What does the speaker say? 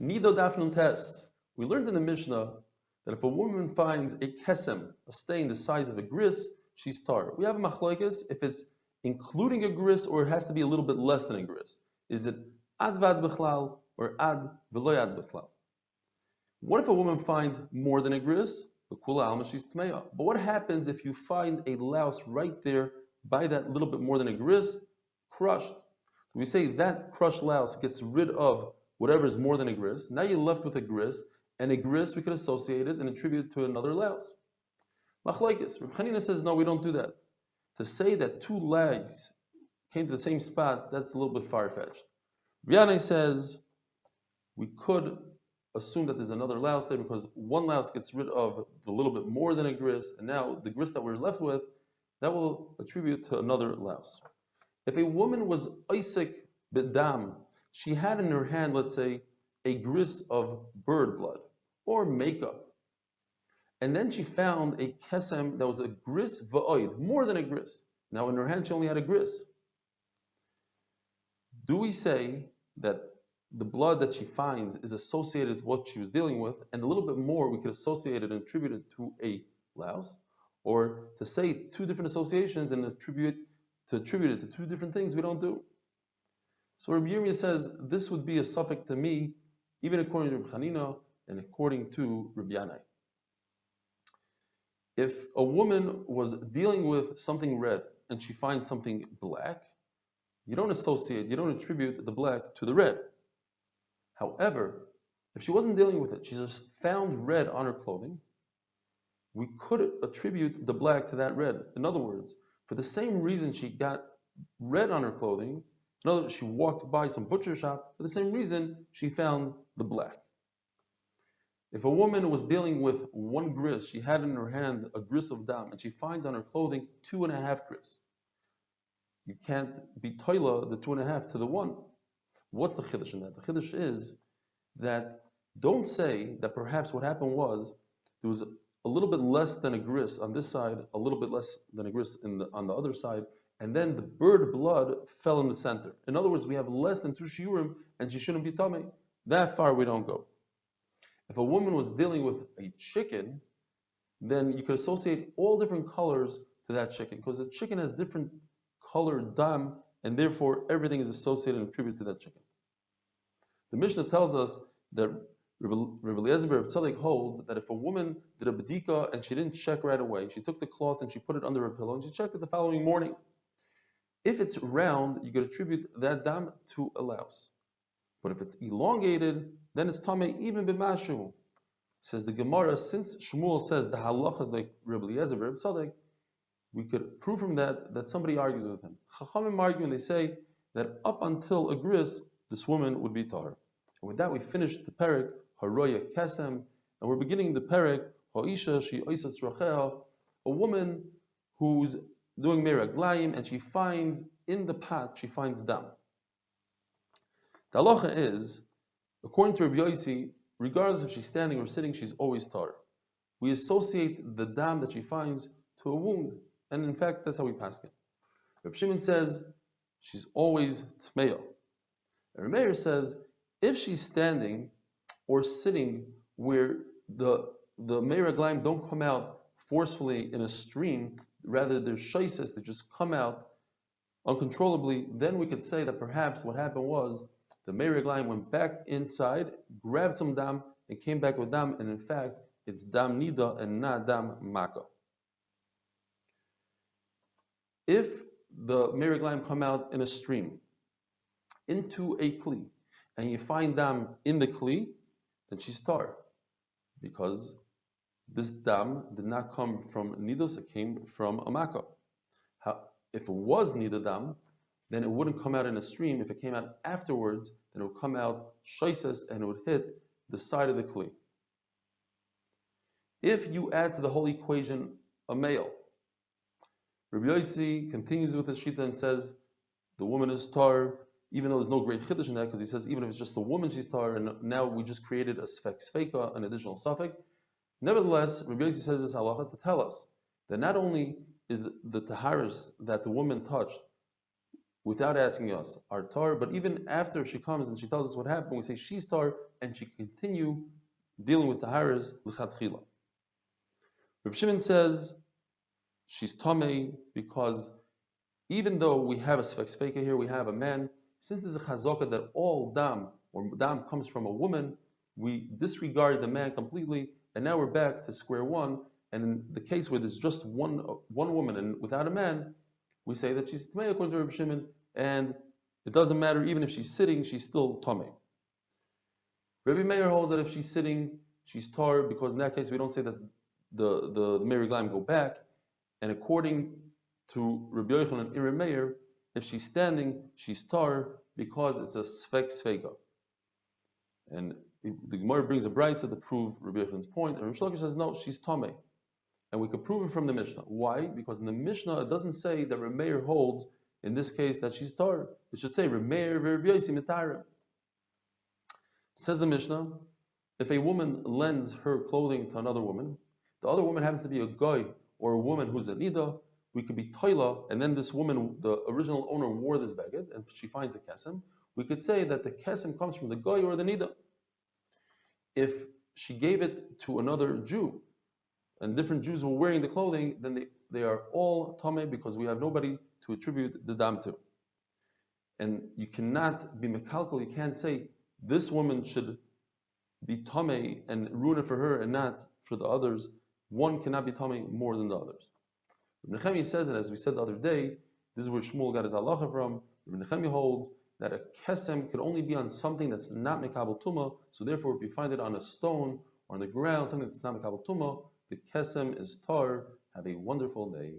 Niddah Daf nun tes. We learned in the Mishnah that if a woman finds a kesem, a stain the size of a gris, she's tar. We have a machlokes if it's including a gris or it has to be a little bit less than a gris. Is it advad bichlal or ad v'loyad bichlal? What if a woman finds more than a gris? But what happens if you find a louse right there by that little bit more than a gris, crushed? We say that crushed louse gets rid of whatever is more than a gris. Now you're left with a gris, and a gris we could associate it and attribute it to another louse. Machlokes. Reb Chanina says, no, we don't do that. To say that two legs came to the same spot, that's a little bit far-fetched. Rianai says, we could assume that there's another louse there because one louse gets rid of the little bit more than a gris, and now the gris that we're left with, that will attribute to another louse. If a woman was Isaac B'dam, she had in her hand, let's say, a gris of bird blood or makeup, and then she found a kesem that was a gris va'oid, more than a gris. Now in her hand she only had a gris. Do we say that the blood that she finds is associated with what she was dealing with, and a little bit more we could associate it and attribute it to a louse? Or to say two different associations and attribute it to two different things, we don't do. So Rabbi Yirmiyah says this would be a suffix to me, even according to Rabbi Chanina and according to Rabbi Yanai. If a woman was dealing with something red and she finds something black, you don't attribute the black to the red. However, if she wasn't dealing with it, she just found red on her clothing, we could attribute the black to that red. In other words, for the same reason she got red on her clothing, in other words, she walked by some butcher shop, for the same reason she found the black. If a woman was dealing with one gris, she had in her hand a gris of dam, and she finds on her clothing 2.5 gris. You can't be toila the 2.5 to the 1. What's the chiddush in that? The chiddush is that don't say that perhaps what happened was there was a little bit less than a gris on this side, a little bit less than a gris on the other side, and then the bird blood fell in the center. In other words, we have less than 2 shiurim, and she shouldn't be tummy. That far we don't go. If a woman was dealing with a chicken, then you could associate all different colors to that chicken, because the chicken has different colored dam, and therefore everything is associated and attributed to that chicken. The Mishnah tells us that Rabbi Eliezer Reb Tzadok holds that if a woman did a bedika and she didn't check right away, she took the cloth and she put it under her pillow and she checked it the following morning. If it's round, you could attribute that dam to a louse. But if it's elongated, then it's tamei even b'mashu. Says the Gemara, since Shmuel says the halacha is like Rabbi Eliezer Reb Tzadok, we could prove from that somebody argues with him. Chachamim argue and they say that up until a gris, this woman would be tahor. And with that, we finished the perek haroya kesem, and we're beginning the perek ha'isha she oisat tzracheha, a woman who's doing meraglayim and she finds in the pot dam. The halacha is, according to Rabbi Yossi, regardless if she's standing or sitting, she's always tahor. We associate the dam that she finds to a wound, and in fact, that's how we pass it. Reb Shimon says she's always tmeya. Reb Meir says if she's standing or sitting where the meraglayim don't come out forcefully in a stream, rather they're shaises that just come out uncontrollably, then we could say that perhaps what happened was the meraglayim went back inside, grabbed some dam, and came back with dam, and in fact, it's dam nida and not dam maka. If the meraglayim come out in a stream into a kli, and you find dam in the kli, then she's tar, because this dam did not come from nidos, it came from a maka. If it was nida dam, then it wouldn't come out in a stream. If it came out afterwards, then it would come out shaises and it would hit the side of the kli. If you add to the whole equation a male, Rabbi Yossi continues with his shita and says the woman is tar, even though there's no great chiddush in that, because he says even if it's just a woman, she's tar, and now we just created a sfeika, an additional suffix. Nevertheless, Rabbi Yossi says this halacha to tell us that not only is the taharis that the woman touched without asking us are tar, but even after she comes and she tells us what happened, we say she's tar and she can continue dealing with the haras l'chatchila. Reb Shimon says she's tamei because even though we have a sfek here, we have a man, since there's a chazaka that all dam or dam comes from a woman, we disregard the man completely, and now we're back to square one. And in the case where there's just one woman and without a man, we say that she's tamei according to Reb Shimon, and it doesn't matter even if she's sitting, she's still tamei. Rabbi Meir holds that if she's sitting, she's tar, because in that case we don't say that the Meir Glam go back, and according to Rabbi Yochanan and Rabbi Meir, if she's standing, she's tar because it's a sfek sveka. And the Gemara brings a brisa to prove Rabbi Yochanan's point, and Rish Lakish says no, she's tamei. And we could prove it from the Mishnah. Why? Because in the Mishnah it doesn't say that Rabbi Meir holds in this case that she's tar. It should say Rabbi Meir v'Rabbi Yosi mitara. Says the Mishnah, if a woman lends her clothing to another woman, the other woman happens to be a guy or a woman who's a niddah, we could be toila, and then this woman, the original owner, wore this beged, and she finds a kesem. We could say that the kesem comes from the guy or the niddah. If she gave it to another Jew, and different Jews were wearing the clothing, then they are all tamei because we have nobody to attribute the dam to. And you cannot be mekalkal, you can't say this woman should be tamei and ruin it for her and not for the others. One cannot be tamei more than the others. Nechemi says, and as we said the other day, this is where Shmuel got his halacha from. Nechemi holds that a kesem could only be on something that's not mekabel tuma. So therefore, if you find it on a stone or on the ground, something that's not mekabel tuma, the kesem is tar. Have a wonderful day.